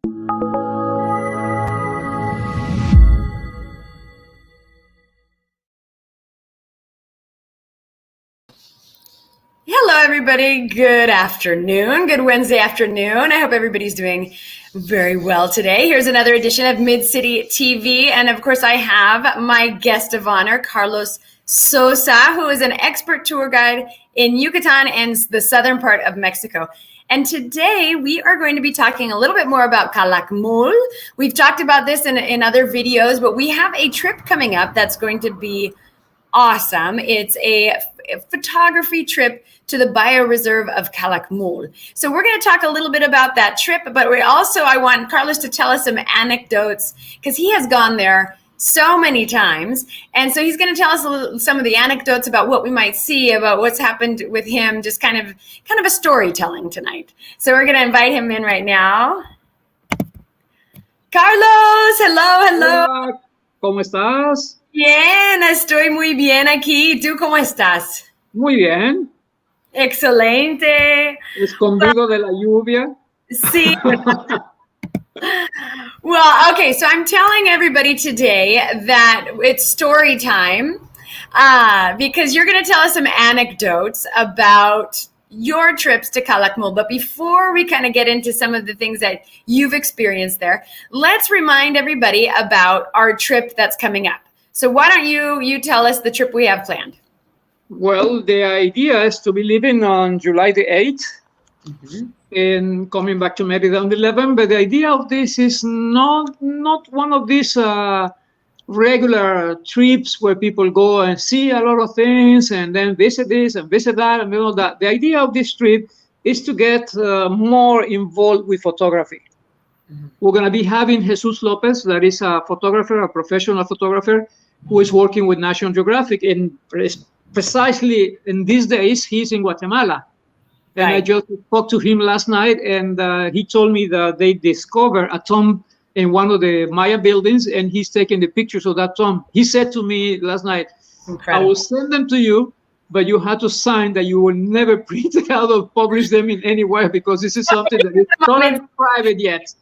Hello, everybody. Good afternoon. Good Wednesday afternoon. I hope everybody's doing very well today. Here's another edition of Mid-City TV. And of course, I have my guest of honor, Carlos Sosa, who is an expert tour guide in Yucatan and the southern part of Mexico. And today we are going to be talking a little bit more about Calakmul. We've talked about this in other videos, but we have a trip coming up that's going to be awesome. It's a photography trip to the bio-reserve of Calakmul. So we're going to talk a little bit about that trip, but I want Carlos to tell us some anecdotes because he has gone there so many times. And so he's going to tell us some of the anecdotes about what we might see, about what's happened with him, just kind of a storytelling tonight. So we're going to invite him in right now. Carlos, hello. Hola, ¿cómo estás? Bien, estoy muy bien aquí. ¿Y tú cómo estás? Muy bien. Excelente. Escondido de la lluvia. Sí. Well, okay, so I'm telling everybody today that it's story time because you're going to tell us some anecdotes about your trips to Calakmul. But before we kind of get into some of the things that you've experienced there, let's remind everybody about our trip that's coming up. So why don't you tell us the trip we have planned? Well, the idea is to be leaving on July the 8th and coming back to Merida on the 11th. But the idea of this is not one of these regular trips where people go and see a lot of things and then visit this and visit that and all that. The idea of this trip is to get more involved with photography. We're going to be having Jesus Lopez, that is a photographer, a professional photographer, who is working with National Geographic. And precisely in these days, he's in Guatemala. And Right. I just spoke to him last night, and he told me that they discovered a tomb in one of the Maya buildings, and he's taking the pictures of that tomb. He said to me last night, Incredible. I will send them to you, but you have to sign that you will never print it out or publish them in anywhere because this is something that is totally private yet.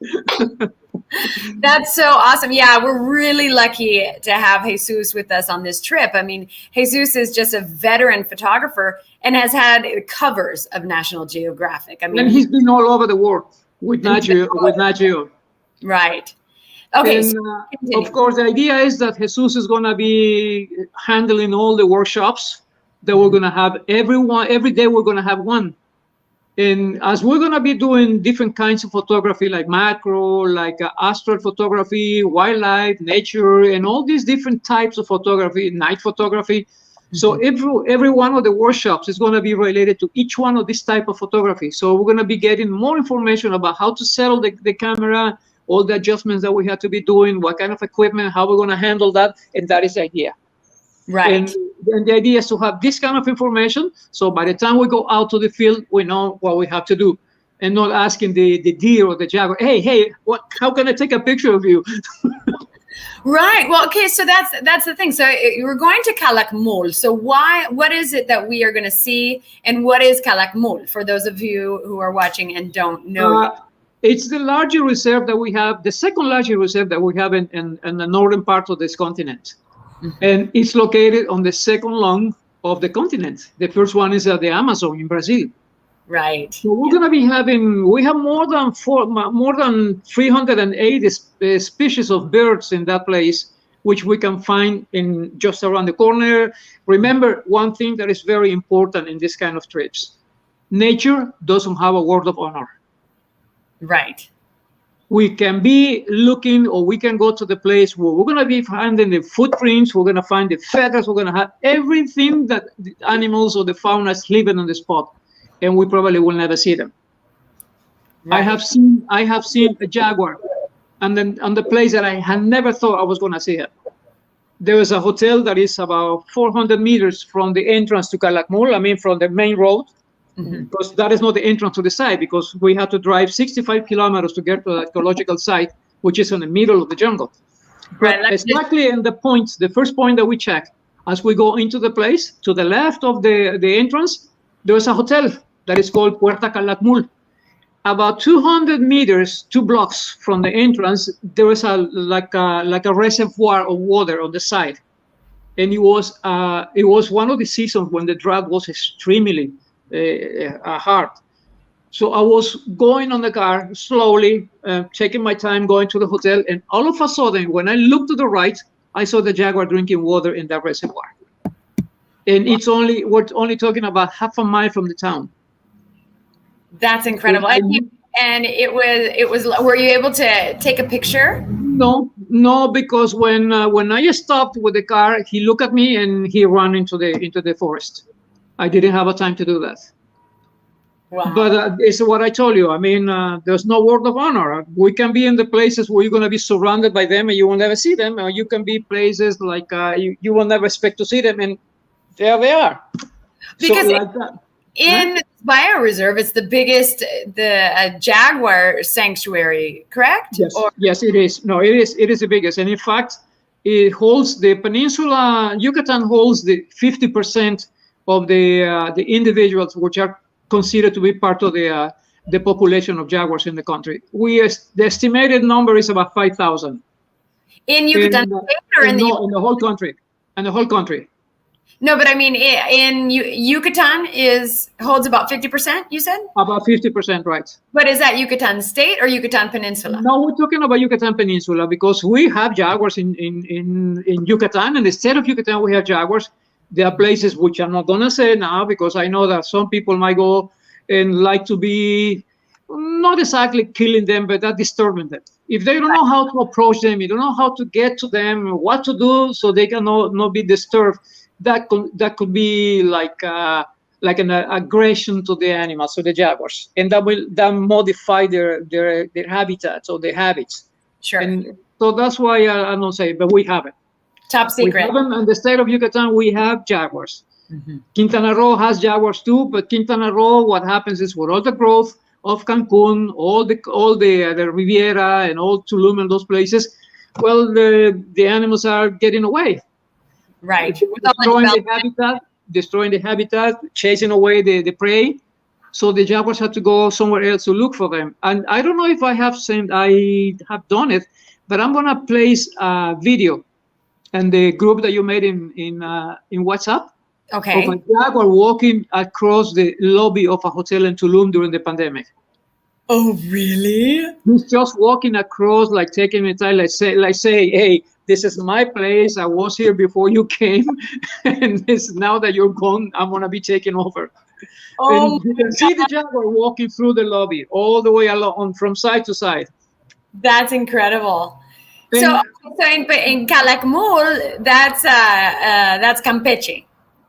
That's so awesome. Yeah, we're really lucky to have Jesus with us on this trip. I mean, Jesus is just a veteran photographer and has had covers of National Geographic. I mean, And he's been all over the world with Nat Geo. Right. Okay. And, So continue. of course, the idea is that Jesus is going to be handling all the workshops that we're going to have. Every day we're going to have one. And as we're going to be doing different kinds of photography, like macro, like astral photography, wildlife, nature, and all these different types of photography, night photography. So every one of the workshops is going to be related to each one of this type of photography. So we're going to be getting more information about how to settle the camera, all the adjustments that we have to be doing, what kind of equipment, how we're going to handle that. And that is the idea. Right. And the idea is to have this kind of information. So by the time we go out to the field, we know what we have to do, and not asking the deer or the jaguar, hey, how can I take a picture of you? Right. Well, okay. So that's the thing. So we're going to Calakmul. So what is it that we are going to see, and what is Calakmul for those of you who are watching and don't know? Yet? It's the largest reserve that we have, the second largest reserve that we have in the northern part of this continent. And it's located on the second lung of the continent. The first one is the Amazon in Brazil. Right. So we're going to be we have more than 380 species of birds in that place, which we can find in just around the corner. Remember one thing that is very important in this kind of trips. Nature doesn't have a word of honor. Right. We can be looking, or we can go to the place where we're going to be finding the footprints, we're going to find the feathers, we're going to have everything that the animals or the fauna is living on the spot, and we probably will never see them. Right. I have seen a jaguar, and then on the place that I had never thought I was going to see it. There was a hotel that is about 400 meters from the entrance to Calakmul, from the main road. Because that is not the entrance to the site, because we had to drive 65 kilometers to get to the archaeological site, which is in the middle of the jungle. Right, exactly in the first point that we check, as we go into the place, to the left of the entrance, there is a hotel that is called Puerta Calakmul. about 200 meters, 2 blocks from the entrance, there was like a reservoir of water on the side, and it was one of the seasons when the drought was extremely hard. So I was going on the car slowly, taking my time, going to the hotel, and all of a sudden, when I looked to the right, I saw the jaguar drinking water in that reservoir. And we're only talking about half a mile from the town. That's incredible. And it was. Were you able to take a picture? No, because when I stopped with the car, he looked at me and he ran into the forest. I didn't have a time to do that. Wow. But it's what I told you. I mean, there's no word of honor. We can be in the places where you're going to be surrounded by them and you will never see them. Or you can be places like you will never expect to see them, and there they are. Because so like that. In bioreserve, it's the biggest, jaguar sanctuary, correct? Yes, yes, it is. No, it is the biggest, and in fact, it holds the peninsula. Yucatan holds the 50% of the individuals which are considered to be part of the population of jaguars in the country. The estimated number is about 5,000. In Yucatan State or in the whole country? In the whole country. No, but I mean, in Yucatan holds about 50%, you said? About 50%, right. But is that Yucatan State or Yucatan Peninsula? No, we're talking about Yucatan Peninsula because we have jaguars in Yucatan. In the state of Yucatan, we have jaguars. There are places which I'm not going to say now because I know that some people might go and like to be not exactly killing them, but that disturbing them. If they don't know how to approach them, you don't know how to get to them, what to do so they can not be disturbed, that could be like an aggression to the animals, to the jaguars, and that modify their habitats or their habits. Sure. And so that's why I don't say, but we have it. Top secret. We have them in the state of Yucatan. We have jaguars. Mm-hmm. Quintana Roo has jaguars too, but Quintana Roo, what happens is with all the growth of Cancun, all the Riviera and all Tulum and those places, well, the animals are getting away. Right. Destroying the habitat, chasing away the prey. So the jaguars have to go somewhere else to look for them. And I don't know if I have done it, but I'm gonna place a video and the group that you made in WhatsApp. Okay. Of a jaguar walking across the lobby of a hotel in Tulum during the pandemic. Oh, really? He's just walking across, like taking the time, like say, hey, this is my place. I was here before you came, and now that you're gone, I'm gonna be taking over. Oh, and you can see the jaguar walking through the lobby all the way along from side to side. That's incredible. So in Calakmul, that's Campeche.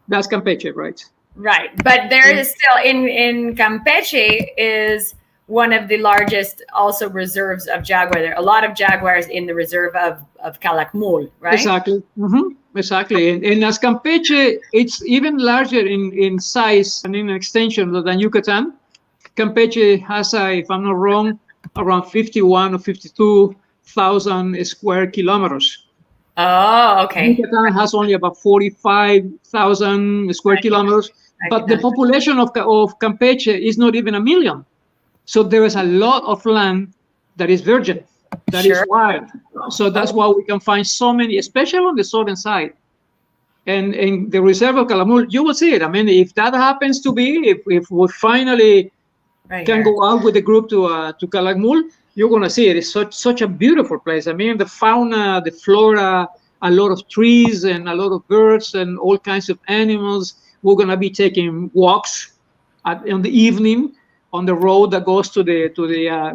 That's Campeche, right? Right, but there is still in Campeche is one of the largest also reserves of jaguar. There are a lot of jaguars in the reserve of Calakmul, right? Exactly. Mm-hmm. Exactly. And as Campeche, it's even larger in size and in extension than Yucatan. Campeche has, if I'm not wrong, around 51 or 52,000 square kilometers. Oh, okay. Yucatan has only about 45,000 square kilometers, but the population of Campeche is not even 1 million. So there is a lot of land that is virgin, that is wild. So that's why we can find so many, especially on the southern side. And in the reserve of Calakmul, you will see it. I mean, if that happens to be, if we finally can go out with the group to Calakmul, you're going to see it. It's such a beautiful place. I mean, the fauna, the flora, a lot of trees and a lot of birds and all kinds of animals. We're going to be taking walks in the evening on the road that goes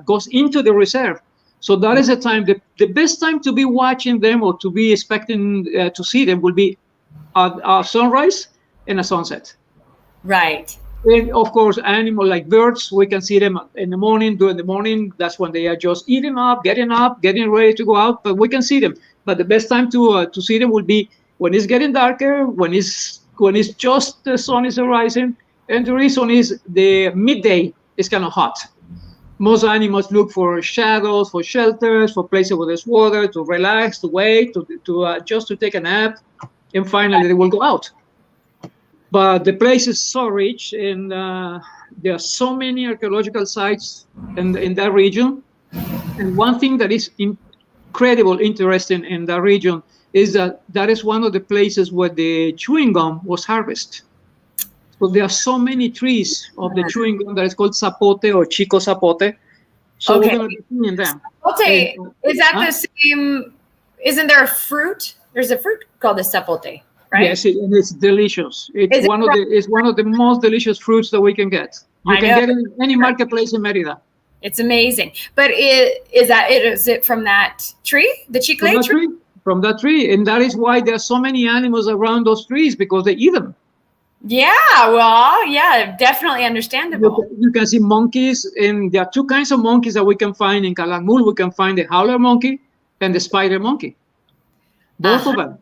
goes into the reserve. So that is a time. The best time to be watching them or to be expecting to see them will be a sunrise and a sunset. Right. And of course, animals like birds, we can see them in the morning. During the morning, that's when they are just eating up, getting ready to go out. But we can see them. But the best time to see them will be when it's getting darker, when it's just the sun is rising, and the reason is the midday is kind of hot. Most animals look for shadows, for shelters, for places where there's water, to relax, to wait, to just to take a nap, and finally they will go out. But the place is so rich, and There are so many archaeological sites in that region. And one thing that is incredible, interesting in that region is that is one of the places where the chewing gum was harvested. So there are so many trees of the chewing gum that is called zapote or chico zapote. So we're going to be seeing them. Zapote, is that the same? Isn't there a fruit? There's a fruit called the zapote, right? Yes, and it's delicious. It's one of the most delicious fruits that we can get. You can get it in any marketplace in Merida. It's amazing. But is it from that tree, the chicle tree? From that tree, and that is why there are so many animals around those trees, because they eat them. Yeah, well, yeah, definitely understandable. You can see monkeys, and there are two kinds of monkeys that we can find in Calakmul. We can find the howler monkey and the spider monkey. Both of them.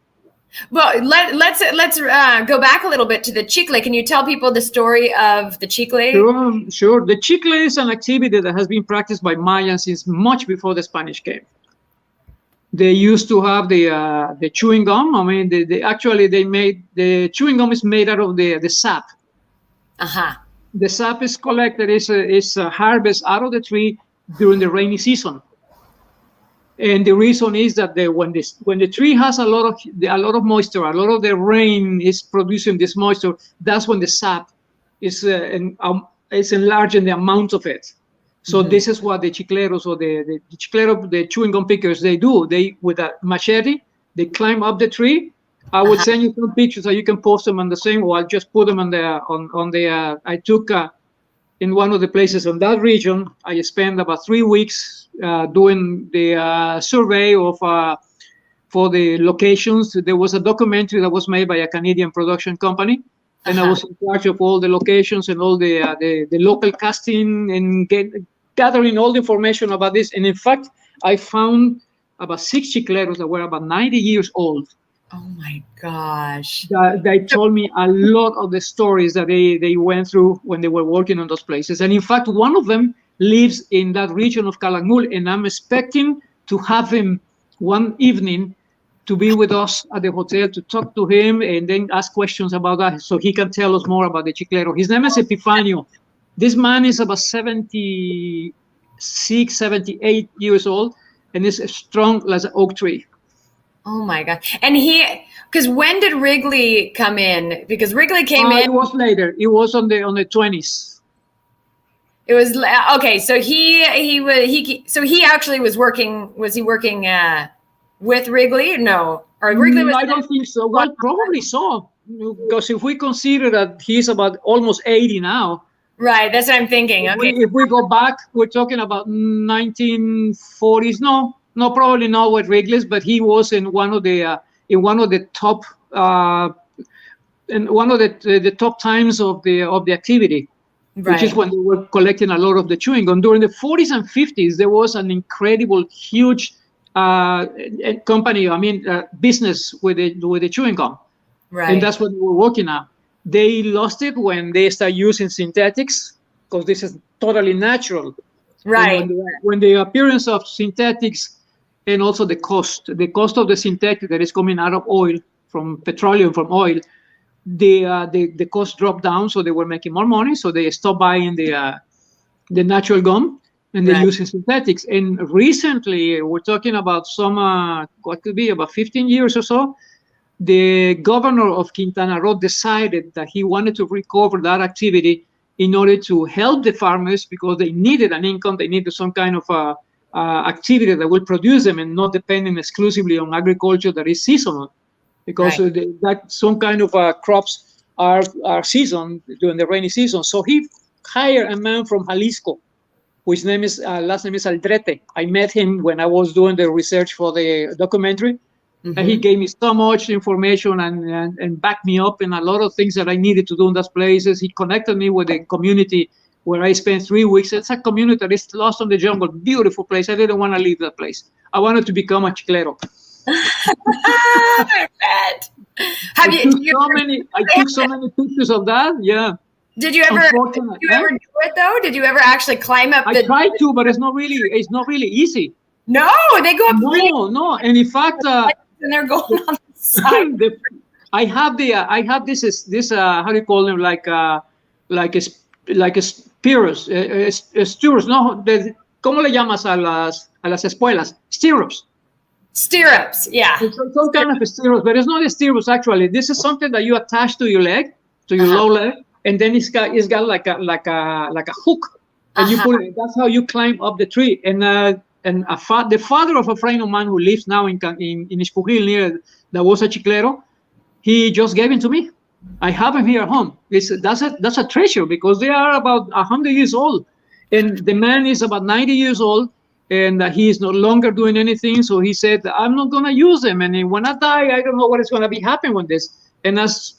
Well, let's go back a little bit to the chicle. Can you tell people the story of the chicle? Sure. The chicle is an activity that has been practiced by Mayans since much before the Spanish came. They used to have the chewing gum. I mean, they made the chewing gum is made out of the sap. The sap is collected, is harvested out of the tree during the rainy season. And the reason is that when the tree has a lot of moisture, a lot of the rain is producing this moisture. That's when the sap is enlarging the amount of it. So this is what the chicleros or the chewing gum pickers, they do. They, with a machete, they climb up the tree. I will send you some pictures so you can post them on the same, or I'll just put them on the I took in one of the places in that region. I spent about 3 weeks doing the survey of for the locations. There was a documentary that was made by a Canadian production company. And I was in charge of all the locations and all the local casting and gathering all the information about this. And in fact, I found about 6 chicleros that were about 90 years old. Oh my gosh. They told me a lot of the stories that they went through when they were working on those places. And in fact, one of them lives in that region of Calakmul, and I'm expecting to have him one evening to be with us at the hotel to talk to him and then ask questions about that so he can tell us more about the chiclero. His name is Epifanio. This man is about 76, 78 years old and is as strong as an oak tree. Oh my God. And because when did Wrigley come in? Because Wrigley came in. It was later. It was on the 20s. It was, okay. So he actually was working with Wrigley? No. Or Wrigley was... I don't think so. Well, probably so. Because if we consider that he's about almost 80 now. Right, that's what I'm thinking. Okay. If we go back, we're talking about 1940s. No, probably not with Wrigley's, but he was in one of the top the top times of the activity. Right. Which is when they were collecting a lot of the chewing gum. During the 40s and 50s, there was an incredible, huge company, business with the chewing gum. Right. And that's what we were working on. They lost it when they started using synthetics, because this is totally natural. Right. When the appearance of synthetics and also the cost of the synthetic that is coming out of oil, from petroleum, from oil, the cost dropped down, so they were making more money, so they stopped buying the natural gum. And they're using synthetics. And recently, we're talking about what could be about 15 years or so, the governor of Quintana Roo decided that he wanted to recover that activity in order to help the farmers, because they needed an income, they needed some kind of activity that will produce them and not depending exclusively on agriculture that is seasonal. Because that some kind of crops are seasonal during the rainy season. So he hired a man from Jalisco, whose last name is Aldrete. I met him when I was doing the research for the documentary. Mm-hmm. And he gave me so much information and backed me up in a lot of things that I needed to do in those places. He connected me with a community where I spent 3 weeks. It's a community that is lost in the jungle, beautiful place. I didn't want to leave that place. I wanted to become a chiclero. I bet. I took so many pictures of that. Yeah. Did you ever do it though? Did you ever actually climb up? I tried to, but it's not really easy. No, they go up. No, and in fact, and they're going on the side. I have this how do you call them, like a like a spears, steers, no, ¿cómo le llamas a las espuelas? Stirrups. Stirrups, yeah. It's some kind of stirrups, but it's not a stirrups actually. This is something that you attach to your leg, to your low leg, and then it's got like a hook, and you put it. That's how you climb up the tree. And the father of a friend of mine who lives now in Ispujil near the Bosa Chiclero, he just gave it to me. I have him here at home. That's a treasure because they are about 100 years old, and the man is about 90 years old, and he is no longer doing anything. So he said, "I'm not gonna use them, and when I die, I don't know what is gonna be happening with this." And as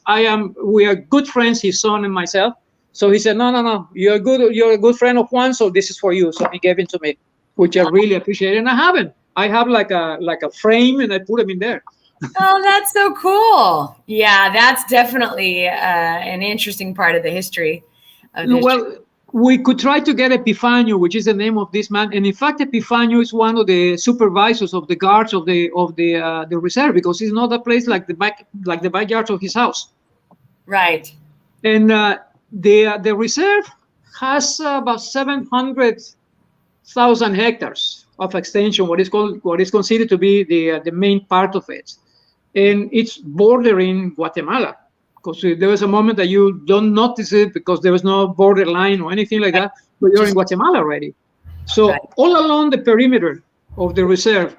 we are good friends, his son and myself. So he said, "No, you're a good friend of Juan, so this is for you." So he gave it to me, which I really appreciate, and I have it. I have like a frame, and I put them in there. Oh, that's so cool. Yeah, that's definitely an interesting part of the history. Well, we could try to get Epifanio, which is the name of this man. And in fact, Epifanio is one of the supervisors of the guards of the reserve, because it's not a place like the backyard of his house. Right. And the reserve has about 700,000 hectares of extension, what is considered to be the main part of it. And it's bordering Guatemala, because there was a moment that you don't notice it because there was no border line or anything like that, but you're in Guatemala already. So all along the perimeter of the reserve,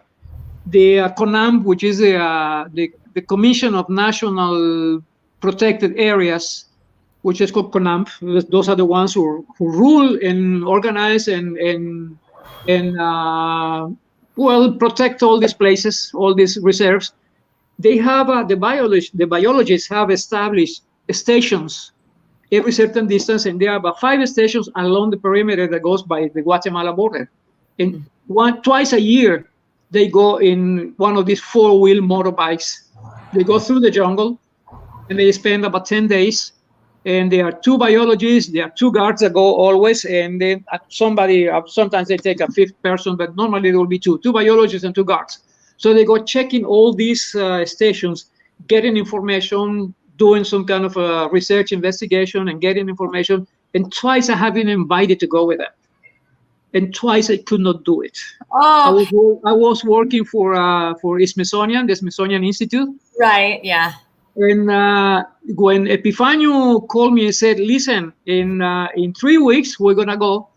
the CONAMP, which is the Commission of National Protected Areas, which is called CONAMP, those are the ones who rule and organize and protect all these places, all these reserves. They have the biologists have established stations every certain distance, and there are about 5 stations along the perimeter that goes by the Guatemala border. And twice a year, they go in one of these 4-wheel motorbikes. They go through the jungle, and they spend about 10 days. And there are 2 biologists, there are 2 guards that go always, and then sometimes they take a 5th person, but normally there will be 2 biologists and 2 guards. So they go checking all these stations, getting information, doing some kind of research investigation and getting information. And twice I have been invited to go with them. And twice I could not do it. Oh. I was working for Smithsonian, the Smithsonian Institute. Right, yeah. And when Epifanio called me and said, "Listen, in 3 weeks, we're going to go.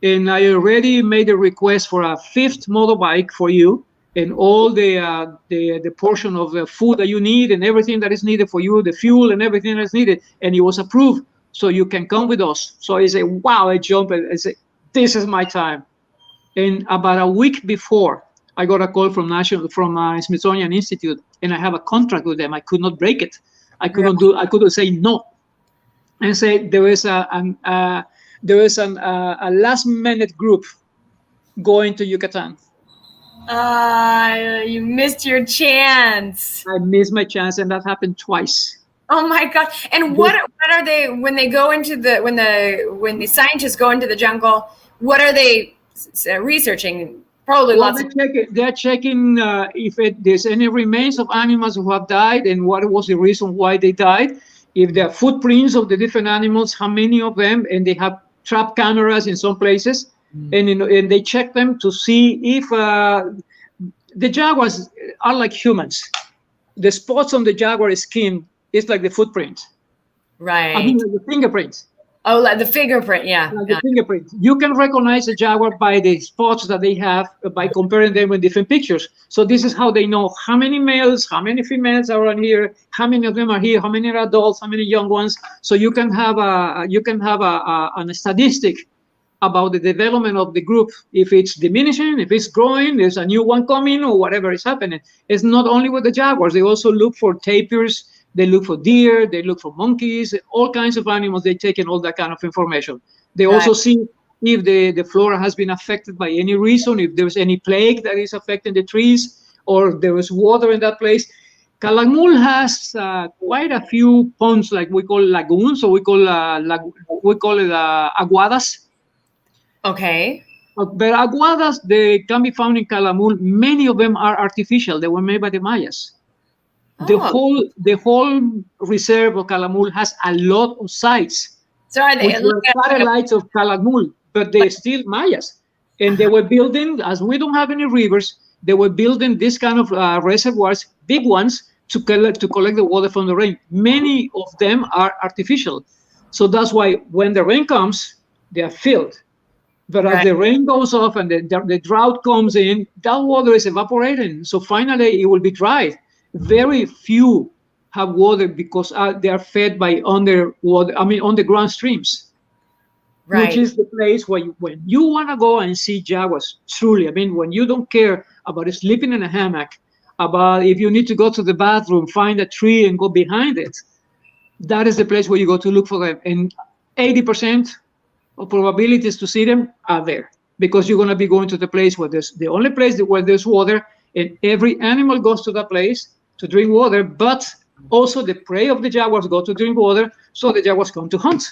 And I already made a request for a 5th motorbike for you, and all the portion of the food that you need and everything that is needed for you, the fuel and everything that's needed." And it was approved. So you can come with us. So I said, wow, I jumped and I said, this is my time. And about a week before, I got a call from Smithsonian Institute, and I have a contract with them. I could not break it. I couldn't say no. And say there is a last minute group going to Yucatan. You missed your chance. I missed my chance, and that happened twice. Oh my God! And what are they when they go into when the scientists go into the jungle? What are they researching? Probably they're checking if there's any remains of animals who have died, and what was the reason why they died. If there are footprints of the different animals, how many of them, and they have trap cameras in some places, and they check them to see if the jaguars are like humans. The spots on the jaguar skin is like the footprint. Right. I mean, like the fingerprints. Oh, like the fingerprint, yeah. Like the fingerprint. You can recognize a jaguar by the spots that they have by comparing them with different pictures. So this is how they know how many males, how many females are on here, how many of them are here, how many are adults, how many young ones. So you can have a statistic about the development of the group. If it's diminishing, if it's growing, there's a new one coming, or whatever is happening. It's not only with the jaguars. They also look for tapirs. They look for deer, they look for monkeys, all kinds of animals. They take in all that kind of information. They also see if the flora has been affected by any reason, if there's any plague that is affecting the trees, or there is water in that place. Calakmul has quite a few ponds, like we call lagoons, so we call it aguadas. Okay. But aguadas, they can be found in Calakmul. Many of them are artificial. They were made by the Mayas. The whole reserve of Calakmul has a lot of sites So are which they were satellites of Calakmul, but they're still Mayas. And they were building, as we don't have any rivers, they were building this kind of reservoirs, big ones, to collect the water from the rain. Many of them are artificial. So that's why when the rain comes, they are filled. But as the rain goes off and the drought comes in, that water is evaporating. So finally, it will be dry. Very few have water because they are fed by underground streams, which is the place where when you want to go and see jaguars, truly, I mean, when you don't care about sleeping in a hammock, about if you need to go to the bathroom, find a tree and go behind it, that is the place where you go to look for them. And 80% of probabilities to see them are there, because you're going to be going to the place where there's the only place where there's water, and every animal goes to that place to drink water, but also the prey of the jaguars go to drink water, so the jaguars come to hunt.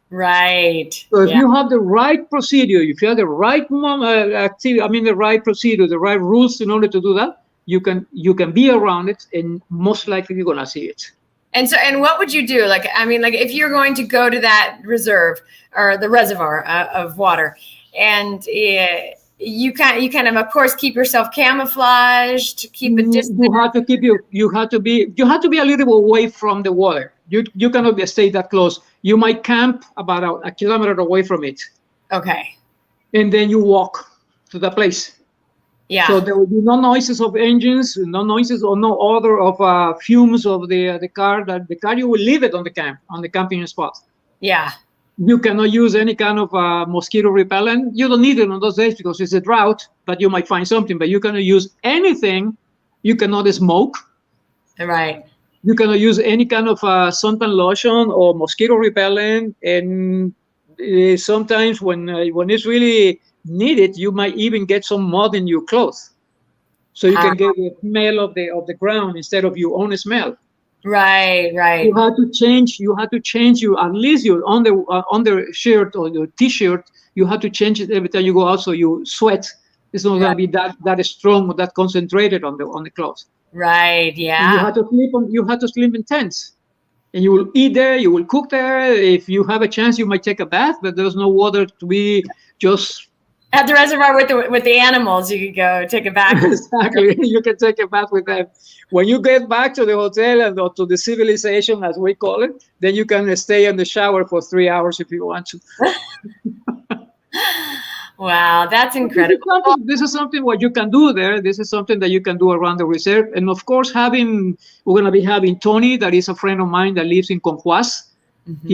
Right. So if you have the right procedure, if you have the right activity, the right procedure, the right rules in order to do that, you can be around it, and most likely you're going to see it. And what would you do? Like if you're going to go to that reserve or the reservoir of water, and you kind of course keep yourself camouflaged, keep a distance. You have to be a little bit away from the water. You cannot stay that close. You might camp about a kilometer away from it. Okay. And then you walk to the place. Yeah. So there will be no noises of engines, no noises or no odor of fumes of the car. That the car, you will leave it on the camping spot. Yeah. You cannot use any kind of mosquito repellent. You don't need it on those days because it's a drought, but you might find something. But you cannot use anything. You cannot smoke. Right. You cannot use any kind of suntan lotion or mosquito repellent. And sometimes when it's really needed, you might even get some mud in your clothes, so you can get the smell of the ground instead of your own smell. Right. You have to change your at least your under shirt or your t-shirt. You have to change it every time you go out, so you sweat. It's not going to be that strong or that concentrated on the clothes. Right. Yeah. And you have to sleep in tents, and you will eat there. You will cook there. If you have a chance, you might take a bath, but there's no water to be just. At the reservoir with the animals, you could go take a bath. Exactly, you can take a bath with them. When you get back to the hotel or to the civilization, as we call it, then you can stay in the shower for 3 hours if you want to. Wow, that's incredible. This is something what you can do there. This is something that you can do around the reserve. And of course, we're going to be having Tony, that is a friend of mine that lives in Conjuas. Mm-hmm.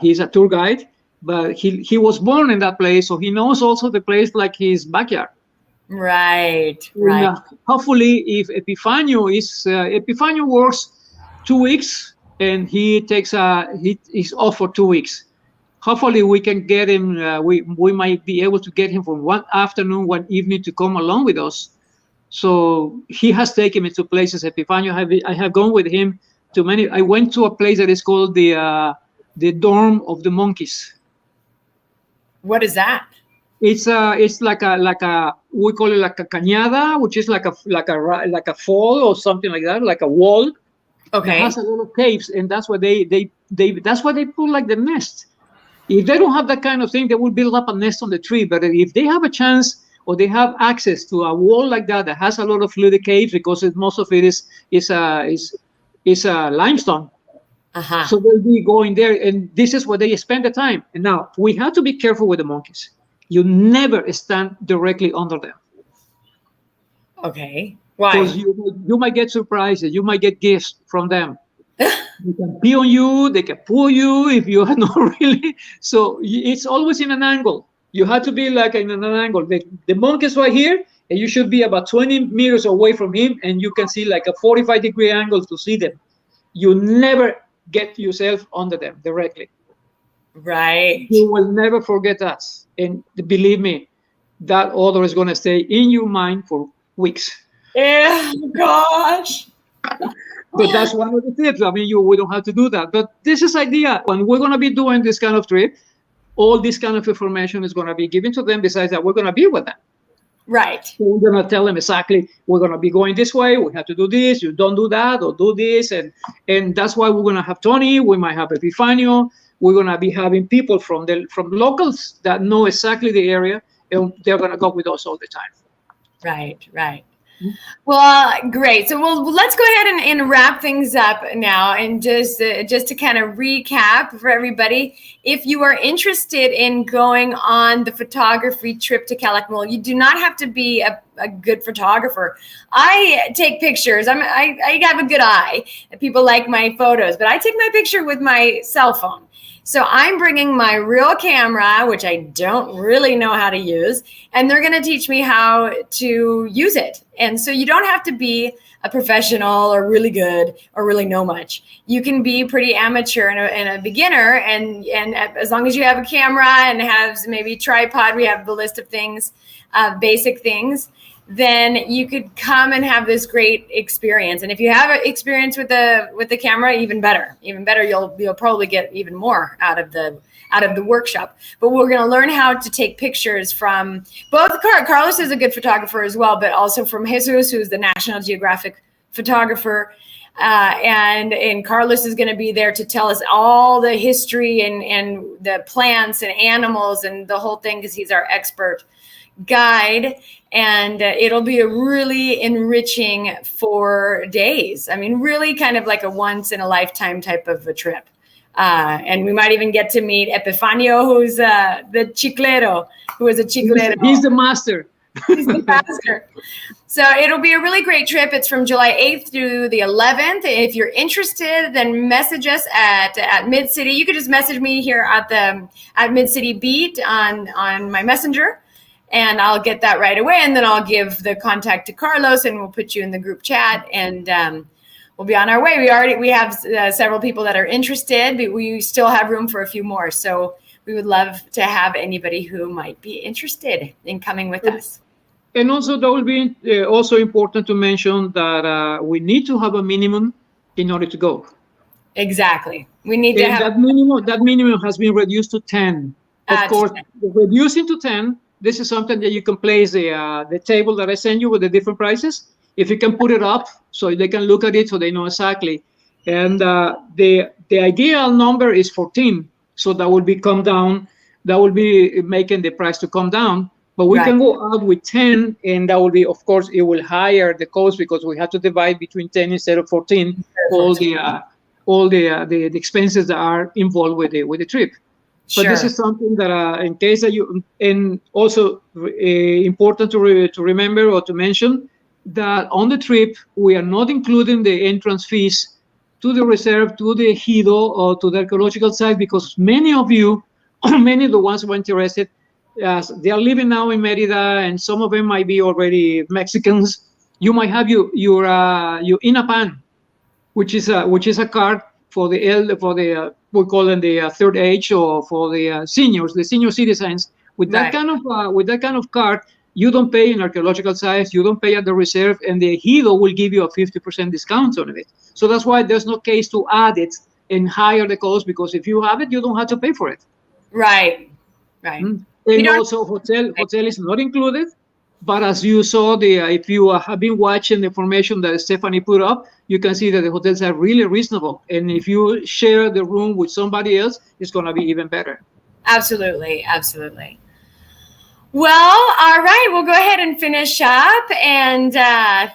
He's a tour guide. But he was born in that place, so he knows also the place like his backyard. Right. Hopefully, if Epifanio works 2 weeks and he's off for 2 weeks. Hopefully, we can get him. We might be able to get him for one afternoon, one evening to come along with us. So he has taken me to places. Epifanio, I have gone with him to many. I went to a place that is called the Dorm of the Monkeys. What is that? It's like a we call it like a cañada, which is like a fall or something like that, like a wall. Okay. It has a lot of caves, and that's why they put like the nest. If they don't have that kind of thing, they will build up a nest on the tree. But if they have a chance or they have access to a wall like that has a lot of little caves, because most of it is limestone. Uh-huh. So they'll be going there, and this is where they spend the time. And now we have to be careful with the monkeys. You never stand directly under them. Okay. Why? Because you might get surprises. You might get gifts from them. They can pee on you. They can pull you if you are not really. So it's always in an angle. You have to be like in an angle. The monk is right here, and you should be about 20 meters away from him, and you can see like a 45-degree angle to see them. You never get yourself under them directly. Right. You will never forget that. And believe me, that odor is going to stay in your mind for weeks. Oh, gosh. But that's one of the tips. I mean, we don't have to do that. But this is idea. When we're going to be doing this kind of trip, all this kind of information is going to be given to them. Besides that, we're going to be with them. Right. So we're going to tell them exactly, we're going to be going this way. We have to do this. You don't do that or do this. And that's why we're going to have Tony. We might have Epifanio. we're going to be having people from locals that know exactly the area, and they're going to go with us all the time. Right, right. Well, great. So let's go ahead and wrap things up now, and just to kind of recap for everybody. If you are interested in going on the photography trip to Calakmul, you do not have to be a good photographer. I take pictures. I have a good eye. People like my photos, but I take my picture with my cell phone. So I'm bringing my real camera, which I don't really know how to use, and they're going to teach me how to use it. And so you don't have to be a professional or really good or really know much. You can be pretty amateur and a beginner, and as long as you have a camera and have maybe tripod, we have the list of things, basic things, then you could come and have this great experience. And if you have experience with the camera, even better. You'll probably get even more out of the workshop. But we're going to learn how to take pictures from both. Carlos is a good photographer as well, but also from Jesus, who's the National Geographic photographer. And Carlos is going to be there to tell us all the history and the plants and animals and the whole thing, because he's our expert guide. And it'll be a really enriching 4 days. I mean, really kind of like a once in a lifetime type of a trip. And we might even get to meet Epifanio, who's the chiclero, who is a chiclero. He's the master. He's the master. So it'll be a really great trip. It's from July 8th through the 11th. If you're interested, then message us at Mid City. You could just message me here at Mid City Beat on my messenger, and I'll get that right away. And then I'll give the contact to Carlos, and we'll put you in the group chat, and we'll be on our way. We have several people that are interested, but we still have room for a few more. So we would love to have anybody who might be interested in coming with us. And also, that will be also important to mention that we need to have a minimum in order to go. Exactly. We need to have that minimum has been reduced to 10. Of course, 10. Reducing to 10. This is something that you can place the table that I send you with the different prices. If you can put it up so they can look at it so they know exactly. And the ideal number is 14. So that will be come down. That will be making the price to come down. But we can go out with 10, and that will be, of course, it will higher the cost because we have to divide between 10 instead of 14 all the expenses that are involved with the trip. But this is something that, in case that you, and also important to remember or to mention that on the trip we are not including the entrance fees to the reserve, to the ejido, or to the archaeological site, because many of you, many of the ones who are interested, they are living now in Merida, and some of them might be already Mexicans. You might have your INAPAN, which is a card for the we call them the third age, or for the seniors, the senior citizens. With that kind of card, you don't pay in archaeological sites, you don't pay at the reserve, and the ejido will give you a 50% discount on it. So that's why there's no case to add it and higher the cost, because if you have it, you don't have to pay for it. Right. And also hotel is not included. But as you saw, if you have been watching the information that Stephanie put up, you can see that the hotels are really reasonable. And if you share the room with somebody else, it's going to be even better. Absolutely. Well, all right, we'll go ahead and finish up. And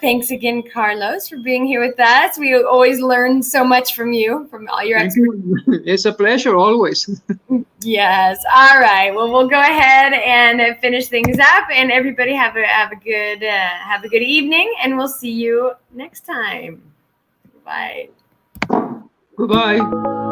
thanks again, Carlos, for being here with us. We always learn so much from you, from all your expertise. It's a pleasure, always. Yes. All right. Well, we'll go ahead and finish things up. And everybody have a good evening. And we'll see you next time. Bye. Goodbye.